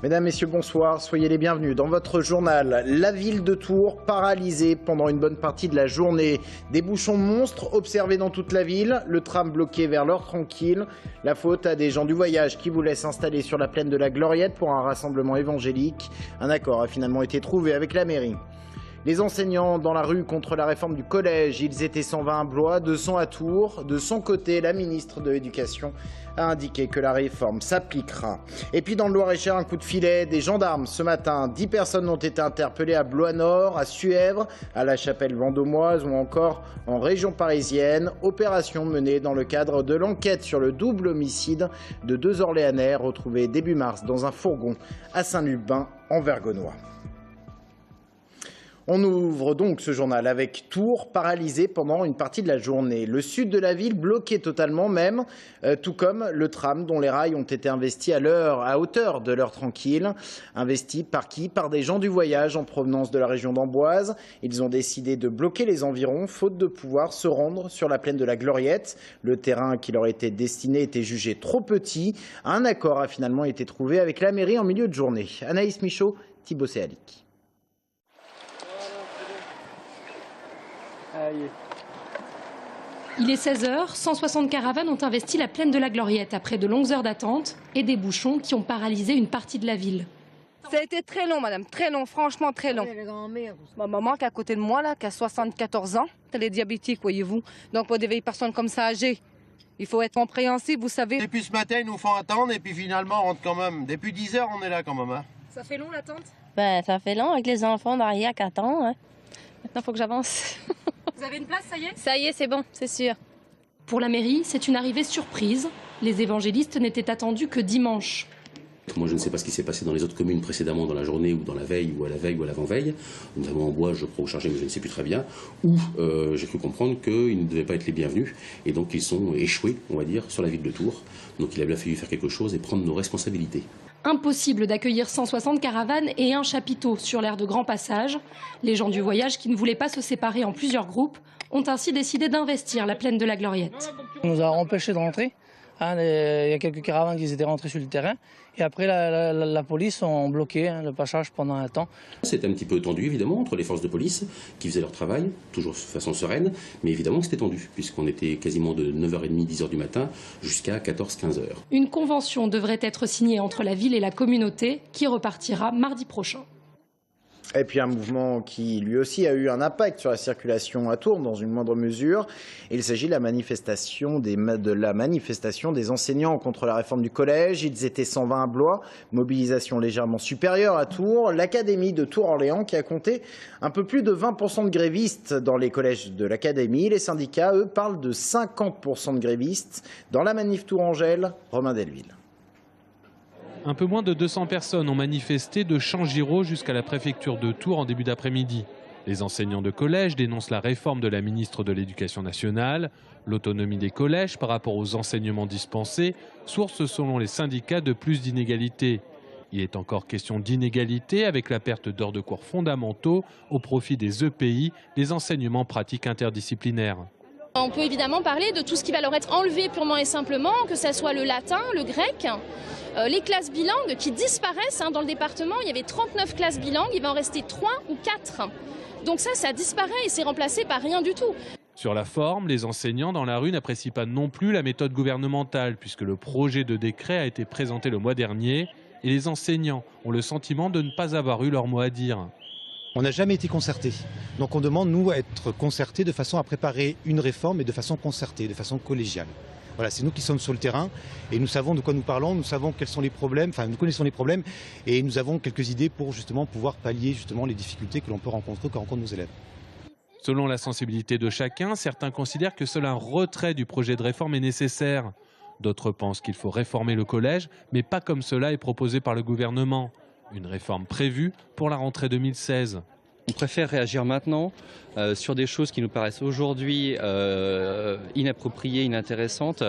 Mesdames, Messieurs, bonsoir. Soyez les bienvenus dans votre journal. La ville de Tours paralysée pendant une bonne partie de la journée. Des bouchons monstres observés dans toute la ville. Le tram bloqué vers l'heure tranquille. La faute à des gens du voyage qui voulaient s'installer sur la plaine de la Gloriette pour un rassemblement évangélique. Un accord a finalement été trouvé avec la mairie. Les enseignants dans la rue contre la réforme du collège, ils étaient 120 à Blois, 200 à Tours. De son côté, la ministre de l'Éducation a indiqué que la réforme s'appliquera. Et puis dans le Loir-et-Cher, un coup de filet des gendarmes. Ce matin, 10 personnes ont été interpellées à Blois-Nord, à Suèvre, à la Chapelle-Vendômoise ou encore en région parisienne. Opération menée dans le cadre de l'enquête sur le double homicide de 2 Orléanais retrouvés début mars dans un fourgon à Saint-Lubin en Vergonois. On ouvre donc ce journal avec Tours paralysé pendant une partie de la journée. Le sud de la ville bloqué totalement même, tout comme le tram dont les rails ont été investis à hauteur de l'heure tranquille. Investis par qui? Par des gens du voyage en provenance de la région d'Amboise. Ils ont décidé de bloquer les environs, faute de pouvoir se rendre sur la plaine de la Gloriette. Le terrain qui leur était destiné était jugé trop petit. Un accord a finalement été trouvé avec la mairie en milieu de journée. Anaïs Michaud, Thibaut Séalic. Il est 16h, 160 caravanes ont investi la plaine de la Gloriette après de longues heures d'attente et des bouchons qui ont paralysé une partie de la ville. Ça a été très long, madame, très long, franchement très long. Ma maman qui est à côté de moi, là, qui a 74 ans, elle est diabétique, voyez-vous. Donc pour des vieilles personnes comme ça âgées, il faut être compréhensible, vous savez. Depuis ce matin, ils nous font attendre et puis finalement, on rentre quand même. Depuis 10 heures, on est là quand même. Hein. Ça fait long l'attente? Ça fait long avec les enfants derrière qui attendent. Hein. Maintenant, il faut que j'avance. Vous avez une place, ça y est? Ça y est, c'est bon, c'est sûr. Pour la mairie, c'est une arrivée surprise. Les évangélistes n'étaient attendus que dimanche. Moi, je ne sais pas ce qui s'est passé dans les autres communes précédemment dans la journée ou dans la veille ou à la veille ou à l'avant-veille, notamment en Bois, je crois, au Chargé, mais je ne sais plus très bien, où j'ai cru comprendre qu'ils ne devaient pas être les bienvenus et donc ils sont échoués, on va dire, sur la ville de Tours. Donc il a bien fallu faire quelque chose et prendre nos responsabilités. Impossible d'accueillir 160 caravanes et un chapiteau sur l'aire de grand passage. Les gens du voyage qui ne voulaient pas se séparer en plusieurs groupes ont ainsi décidé d'investir la plaine de la Gloriette. On nous a empêchés de rentrer. Il y a quelques caravanes qui étaient rentrées sur le terrain. Et après, la police a bloqué le passage pendant un temps. C'était un petit peu tendu, évidemment, entre les forces de police qui faisaient leur travail, toujours de façon sereine. Mais évidemment, c'était tendu, puisqu'on était quasiment de 9h30, 10h du matin jusqu'à 14-15h. Une convention devrait être signée entre la ville et la communauté, qui repartira mardi prochain. Et puis un mouvement qui lui aussi a eu un impact sur la circulation à Tours dans une moindre mesure. Il s'agit de la manifestation des enseignants contre la réforme du collège. Ils étaient 120 à Blois, mobilisation légèrement supérieure à Tours. L'académie de Tours-Orléans qui a compté un peu plus de 20% de grévistes dans les collèges de l'académie. Les syndicats, eux, parlent de 50% de grévistes. Dans la manif Tourangelle, Romain Delville. Un peu moins de 200 personnes ont manifesté de Champ-Giraud jusqu'à la préfecture de Tours en début d'après-midi. Les enseignants de collège dénoncent la réforme de la ministre de l'Éducation nationale. L'autonomie des collèges par rapport aux enseignements dispensés, source selon les syndicats de plus d'inégalités. Il est encore question d'inégalité avec la perte d'heures de cours fondamentaux au profit des EPI, des enseignements pratiques interdisciplinaires. On peut évidemment parler de tout ce qui va leur être enlevé purement et simplement, que ce soit le latin, le grec, les classes bilingues qui disparaissent. Dans le département, il y avait 39 classes bilingues, il va en rester 3 ou 4. Donc ça disparaît et c'est remplacé par rien du tout. Sur la forme, les enseignants dans la rue n'apprécient pas non plus la méthode gouvernementale puisque le projet de décret a été présenté le mois dernier et les enseignants ont le sentiment de ne pas avoir eu leur mot à dire. On n'a jamais été concertés. Donc on demande, nous, à être concertés de façon à préparer une réforme et de façon concertée, de façon collégiale. Voilà, c'est nous qui sommes sur le terrain et nous savons de quoi nous parlons, nous savons quels sont les problèmes, enfin nous connaissons les problèmes et nous avons quelques idées pour justement pouvoir pallier justement les difficultés que l'on peut rencontrer, que rencontrent nos élèves. Selon la sensibilité de chacun, certains considèrent que seul un retrait du projet de réforme est nécessaire. D'autres pensent qu'il faut réformer le collège, mais pas comme cela est proposé par le gouvernement. Une réforme prévue pour la rentrée 2016. On préfère réagir maintenant sur des choses qui nous paraissent aujourd'hui inappropriées, inintéressantes,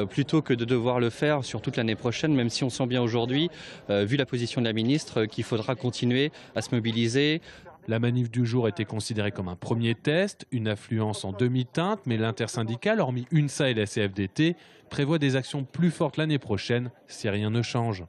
plutôt que de devoir le faire sur toute l'année prochaine, même si on sent bien aujourd'hui, vu la position de la ministre, qu'il faudra continuer à se mobiliser. La manif du jour était considérée comme un premier test, une affluence en demi-teinte, mais l'intersyndicale, hormis UNSA et la CFDT, prévoit des actions plus fortes l'année prochaine si rien ne change.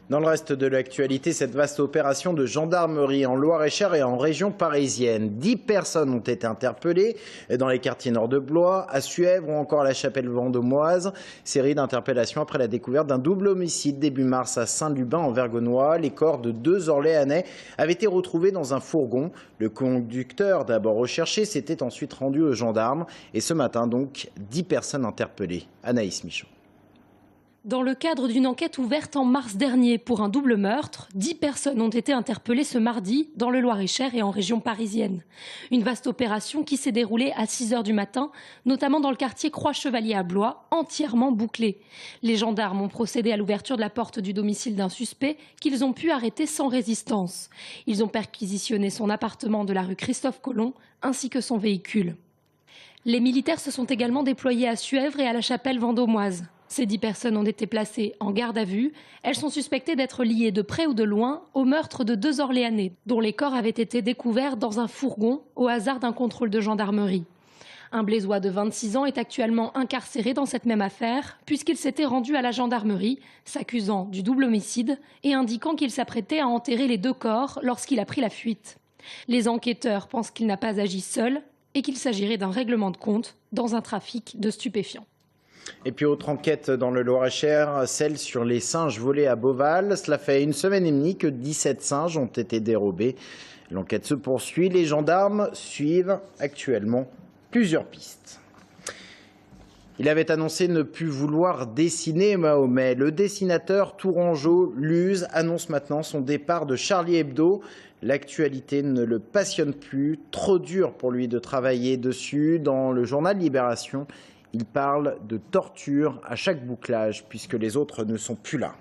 Dans le reste de l'actualité, cette vaste opération de gendarmerie en Loir-et-Cher et en région parisienne. 10 personnes ont été interpellées dans les quartiers nord de Blois, à Suèvre ou encore à la Chapelle-Vendômoise. Série d'interpellations après la découverte d'un double homicide début mars à Saint-Lubin en Vergonois. Les corps de 2 Orléanais avaient été retrouvés dans un fourgon. Le conducteur, d'abord recherché, s'était ensuite rendu aux gendarmes. Et ce matin, donc, 10 personnes interpellées. Anaïs Michaud. Dans le cadre d'une enquête ouverte en mars dernier pour un double meurtre, 10 personnes ont été interpellées ce mardi dans le Loir-et-Cher et en région parisienne. Une vaste opération qui s'est déroulée à 6 h du matin, notamment dans le quartier Croix-Chevalier à Blois, entièrement bouclé. Les gendarmes ont procédé à l'ouverture de la porte du domicile d'un suspect qu'ils ont pu arrêter sans résistance. Ils ont perquisitionné son appartement de la rue Christophe Colomb ainsi que son véhicule. Les militaires se sont également déployés à Suèvre et à la Chapelle-Vendômoise. Ces 10 personnes ont été placées en garde à vue. Elles sont suspectées d'être liées de près ou de loin au meurtre de 2 Orléanais, dont les corps avaient été découverts dans un fourgon au hasard d'un contrôle de gendarmerie. Un Blésois de 26 ans est actuellement incarcéré dans cette même affaire, puisqu'il s'était rendu à la gendarmerie, s'accusant du double homicide et indiquant qu'il s'apprêtait à enterrer les 2 corps lorsqu'il a pris la fuite. Les enquêteurs pensent qu'il n'a pas agi seul et qu'il s'agirait d'un règlement de compte dans un trafic de stupéfiants. Et puis autre enquête dans le Loir-et-Cher, celle sur les singes volés à Beauval. Cela fait 1 semaine et demie que 17 singes ont été dérobés. L'enquête se poursuit. Les gendarmes suivent actuellement plusieurs pistes. Il avait annoncé ne plus vouloir dessiner Mahomet. Le dessinateur tourangeau Luz annonce maintenant son départ de Charlie Hebdo. L'actualité ne le passionne plus. Trop dur pour lui de travailler dessus. Dans le journal Libération, il parle de torture à chaque bouclage, puisque les autres ne sont plus là.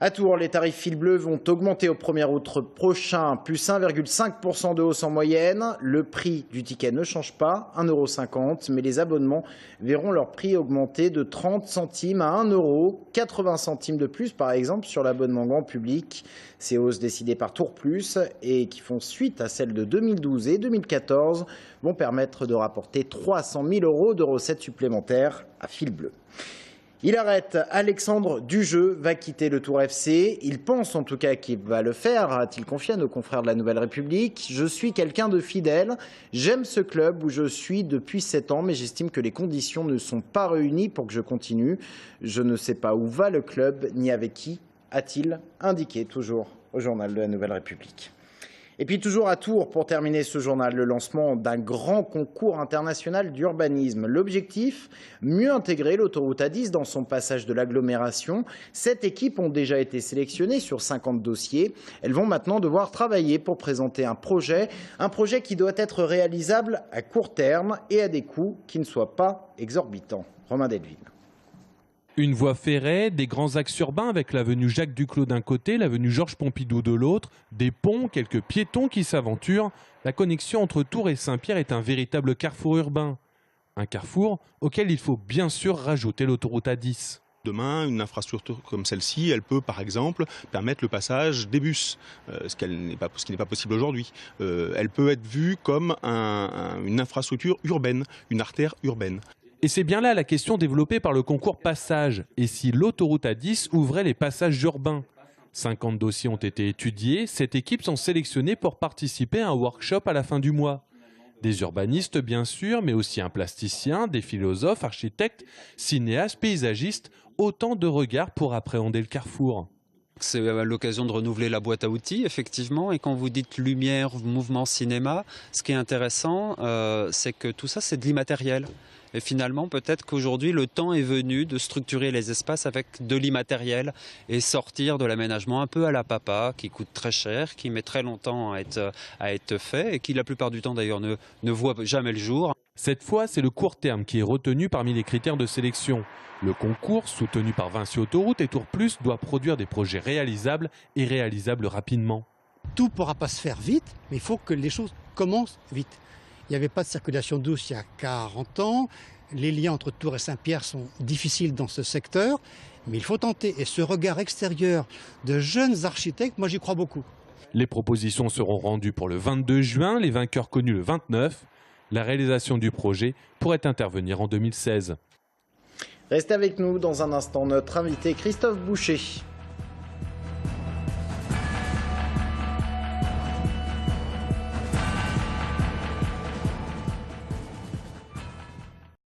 À Tours, les tarifs fil bleu vont augmenter au 1er août prochain, plus 1,5% de hausse en moyenne. Le prix du ticket ne change pas, 1,50 €, mais les abonnements verront leur prix augmenter de 30 centimes à 1 €, 80 centimes de plus par exemple sur l'abonnement grand public. Ces hausses décidées par Tours Plus et qui font suite à celles de 2012 et 2014 vont permettre de rapporter 300 000 € de recettes supplémentaires à fil bleu. Il arrête. Alexandre Dujeu va quitter le Tours FC. Il pense en tout cas qu'il va le faire, a-t-il confié à nos confrères de la Nouvelle République. Je suis quelqu'un de fidèle. J'aime ce club où je suis depuis 7 ans, mais j'estime que les conditions ne sont pas réunies pour que je continue. Je ne sais pas où va le club, ni avec qui, a-t-il indiqué toujours au journal de la Nouvelle République. Et puis toujours à Tours, pour terminer ce journal, le lancement d'un grand concours international d'urbanisme. L'objectif, mieux intégrer l'autoroute A10 dans son passage de l'agglomération. 7 équipes ont déjà été sélectionnées sur 50 dossiers. Elles vont maintenant devoir travailler pour présenter un projet qui doit être réalisable à court terme et à des coûts qui ne soient pas exorbitants. Romain Delville. Une voie ferrée, des grands axes urbains avec l'avenue Jacques Duclos d'un côté, l'avenue Georges Pompidou de l'autre, des ponts, quelques piétons qui s'aventurent. La connexion entre Tours et Saint-Pierre est un véritable carrefour urbain. Un carrefour auquel il faut bien sûr rajouter l'autoroute A10. Demain, une infrastructure comme celle-ci, elle peut par exemple permettre le passage des bus, ce qui n'est pas possible aujourd'hui. Elle peut être vue comme une infrastructure urbaine, une artère urbaine. Et c'est bien là la question développée par le concours Passage. Et si l'autoroute A10 ouvrait les passages urbains ? 50 dossiers ont été étudiés. 7 équipes sont sélectionnées pour participer à un workshop à la fin du mois. Des urbanistes bien sûr, mais aussi un plasticien, des philosophes, architectes, cinéastes, paysagistes. Autant de regards pour appréhender le carrefour. C'est l'occasion de renouveler la boîte à outils, effectivement. Et quand vous dites lumière, mouvement, cinéma, ce qui est intéressant, c'est que tout ça, c'est de l'immatériel. Et finalement, peut-être qu'aujourd'hui, le temps est venu de structurer les espaces avec de l'immatériel et sortir de l'aménagement un peu à la papa, qui coûte très cher, qui met très longtemps à être fait et qui, la plupart du temps, d'ailleurs, ne voit jamais le jour. Cette fois, c'est le court terme qui est retenu parmi les critères de sélection. Le concours, soutenu par Vinci Autoroute et Tours Plus, doit produire des projets réalisables et réalisables rapidement. Tout ne pourra pas se faire vite, mais il faut que les choses commencent vite. Il n'y avait pas de circulation douce il y a 40 ans. Les liens entre Tours et Saint-Pierre sont difficiles dans ce secteur, mais il faut tenter. Et ce regard extérieur de jeunes architectes, moi j'y crois beaucoup. Les propositions seront rendues pour le 22 juin, les vainqueurs connus le 29. La réalisation du projet pourrait intervenir en 2016. Restez avec nous dans un instant, notre invité Christophe Boucher.